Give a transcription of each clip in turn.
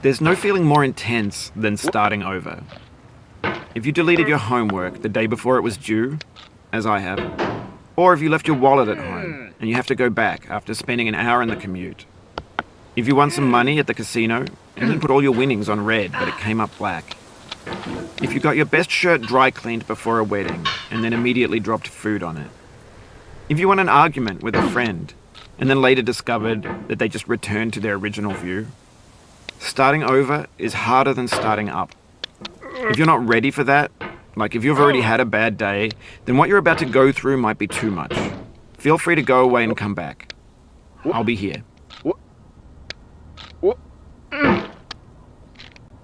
There's no feeling more intense than starting over. If you deleted your homework the day before it was due, as I have, or if you left your wallet at home and you have to go back after spending an hour in the commute. If you won some money at the casino and then put all your winnings on red but it came up black. If you got your best shirt dry cleaned before a wedding and then immediately dropped food on it. If you won an argument with a friend and then later discovered that they just returned to their original view. Starting over is harder than starting up. If you're not ready for that, like if you've already had a bad day, then what you're about to go through might be too much. Feel free to go away and come back. I'll be here.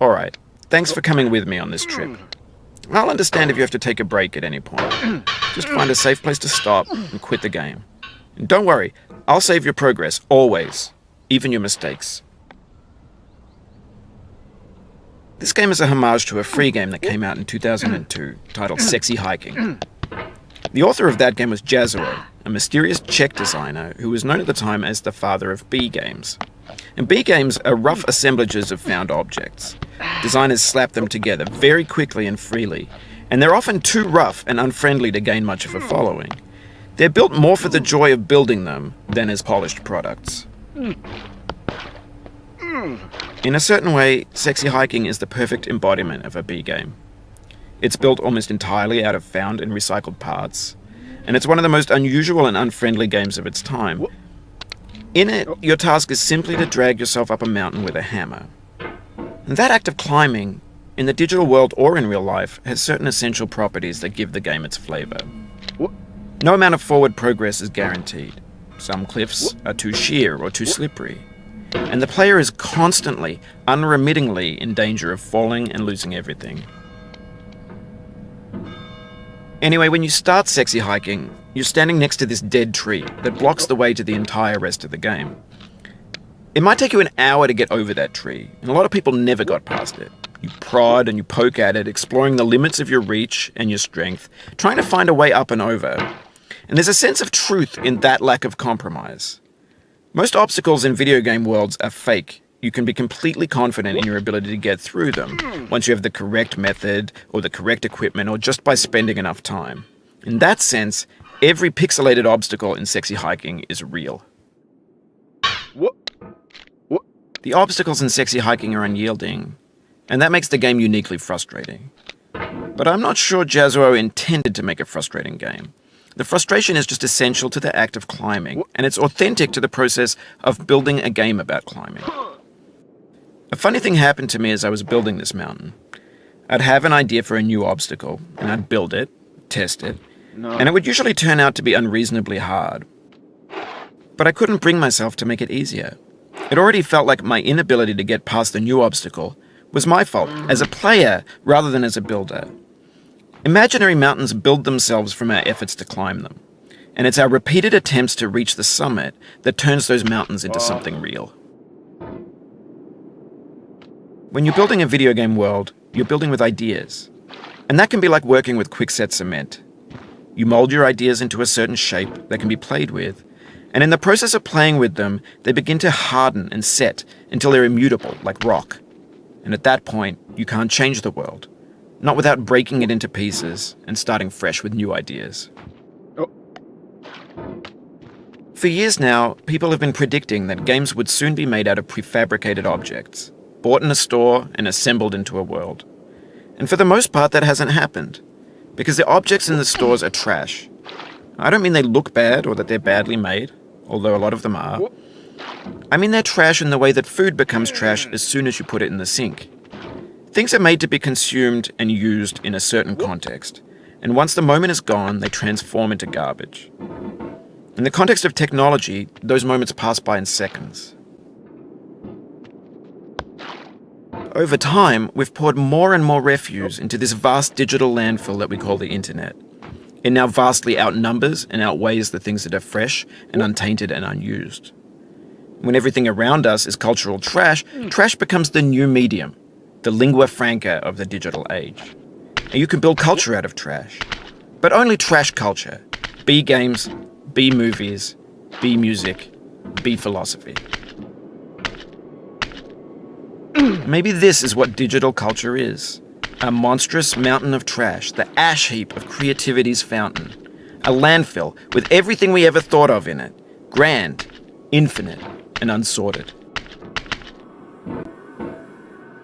Alright, thanks for coming with me on this trip. I'll understand if you have to take a break at any point. Just find a safe place to stop and quit the game. And don't worry, I'll save your progress, always. Even your mistakes. This game is a homage to a free game that came out in 2002, titled Sexy Hiking. The author of that game was Jazzuo, a mysterious Czech designer who was known at the time as the father of B games. And B games are rough assemblages of found objects. Designers slap them together very quickly and freely, and they're often too rough and unfriendly to gain much of a following. They're built more for the joy of building them than as polished products. In a certain way, Sexy Hiking is the perfect embodiment of a B game. It's built almost entirely out of found and recycled parts, and it's one of the most unusual and unfriendly games of its time. In it, your task is simply to drag yourself up a mountain with a hammer. And that act of climbing, in the digital world or in real life, has certain essential properties that give the game its flavor. No amount of forward progress is guaranteed. Some cliffs are too sheer or too slippery. And the player is constantly, unremittingly in danger of falling and losing everything. Anyway, when you start Sexy Hiking, you're standing next to this dead tree that blocks the way to the entire rest of the game. It might take you an hour to get over that tree, and a lot of people never got past it. You prod and you poke at it, exploring the limits of your reach and your strength, trying to find a way up and over. And there's a sense of truth in that lack of compromise. Most obstacles in video game worlds are fake. You can be completely confident in your ability to get through them once you have the correct method or the correct equipment or just by spending enough time. In that sense, every pixelated obstacle in Sexy Hiking is real. The obstacles in Sexy Hiking are unyielding, and that makes the game uniquely frustrating. But I'm not sure Jazzuo intended to make a frustrating game. The frustration is just essential to the act of climbing, and it's authentic to the process of building a game about climbing. A funny thing happened to me as I was building this mountain. I'd have an idea for a new obstacle, and I'd build it, test it, and it would usually turn out to be unreasonably hard. But I couldn't bring myself to make it easier. It already felt like my inability to get past the new obstacle was my fault, as a player rather than as a builder. Imaginary mountains build themselves from our efforts to climb them, and it's our repeated attempts to reach the summit that turns those mountains into something real. When you're building a video game world, you're building with ideas, and that can be like working with quickset cement. You mold your ideas into a certain shape that can be played with, and in the process of playing with them, they begin to harden and set until they're immutable, like rock. And at that point, you can't change the world. Not without breaking it into pieces and starting fresh with new ideas. For years now, people have been predicting that games would soon be made out of prefabricated objects, bought in a store and assembled into a world. And for the most part, that hasn't happened, because the objects in the stores are trash. I don't mean they look bad or that they're badly made, although a lot of them are. I mean they're trash in the way that food becomes trash as soon as you put it in the sink. Things are made to be consumed and used in a certain context, and once the moment is gone, they transform into garbage. In the context of technology, those moments pass by in seconds. Over time, we've poured more and more refuse into this vast digital landfill that we call the internet. It now vastly outnumbers and outweighs the things that are fresh and untainted and unused. When everything around us is cultural trash, trash becomes the new medium, the lingua franca of the digital age. And you can build culture out of trash. But only trash culture. B games, B movies, B music, B philosophy. Maybe this is what digital culture is. A monstrous mountain of trash, the ash heap of creativity's fountain. A landfill with everything we ever thought of in it. Grand, infinite, and unsorted.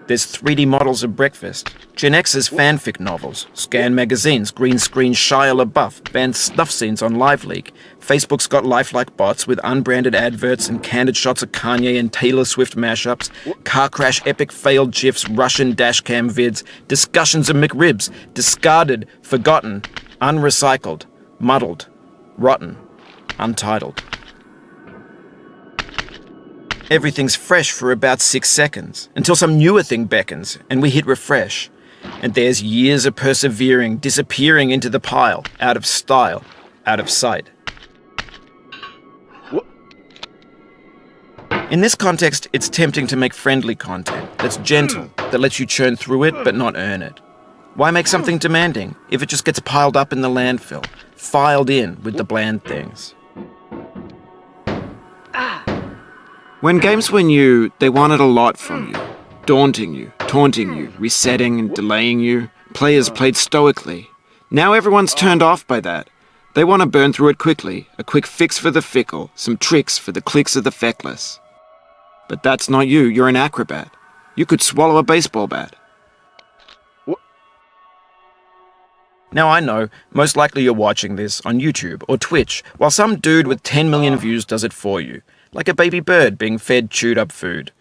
There's 3D models of breakfast, Gen X's fanfic novels, scan magazines, green screen Shia LaBeouf, banned snuff scenes on LiveLeak. Facebook's got lifelike bots with unbranded adverts and candid shots of Kanye and Taylor Swift mashups, car crash epic failed GIFs, Russian dashcam vids, discussions of McRibs, discarded, forgotten, unrecycled, muddled, rotten, untitled. Everything's fresh for about 6 seconds, until some newer thing beckons, and we hit refresh. And there's years of persevering, disappearing into the pile, out of style, out of sight. In this context, it's tempting to make friendly content that's gentle, that lets you churn through it but not earn it. Why make something demanding if it just gets piled up in the landfill, filed in with the bland things? When games were new, they wanted a lot from you. Daunting you, taunting you, resetting and delaying you. Players played stoically. Now everyone's turned off by that. They want to burn through it quickly, a quick fix for the fickle, some tricks for the clicks of the feckless. But that's not you, you're an acrobat. You could swallow a baseball bat. Now I know, most likely you're watching this on YouTube or Twitch, while some dude with 10 million views does it for you. Like a baby bird being fed chewed up food.